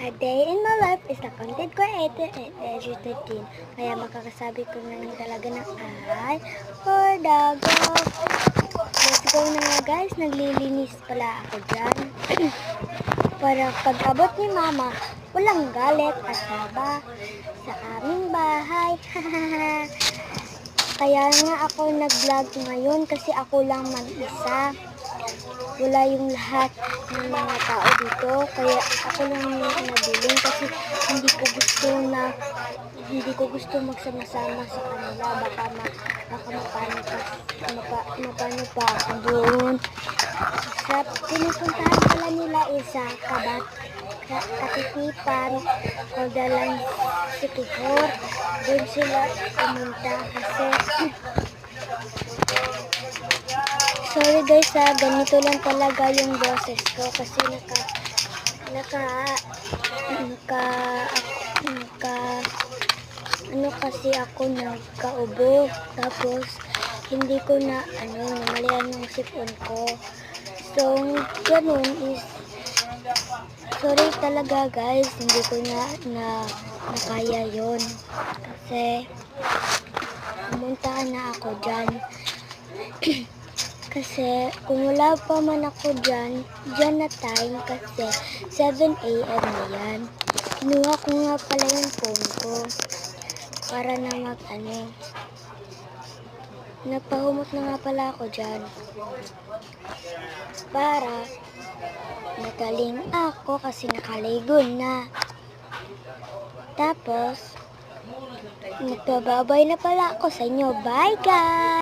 A day in my life is a content creator at age 13. Kaya makakasabi ko na rin talaga ng ay for the go. Let's go na nga guys, naglilinis pala ako dyan. Para pag abot ni mama, walang galit at saba sa aming bahay. Kaya nga ako nag-vlog ngayon kasi ako lang mag-isa. Wala yung lahat ng mga tao dito, kaya ako lang yung nabiling kasi hindi ko gusto magsama-sama sa kanila. Baka mapano pa ako doon. Sa pinupuntahan pala nila isa Katitipan o Dalan Sikihor. Doon sila pumunta kasi sorry guys ganito lang talaga yung boses ko kasi kasi ako nagkaubo, tapos hindi ko na namalian ng sipon ko. So ganun is sorry talaga guys, hindi ko na kaya yon kasi pumunta na ako dyan. Kasi kung wala pa man ako dyan na time kasi 7 AM na yan. Kinuha ko nga pala yung phone ko para na nagpahumot na nga pala ako dyan. Para magaling ako kasi nakaligo na. Tapos, nagpababay na pala ako sa inyo. Bye guys!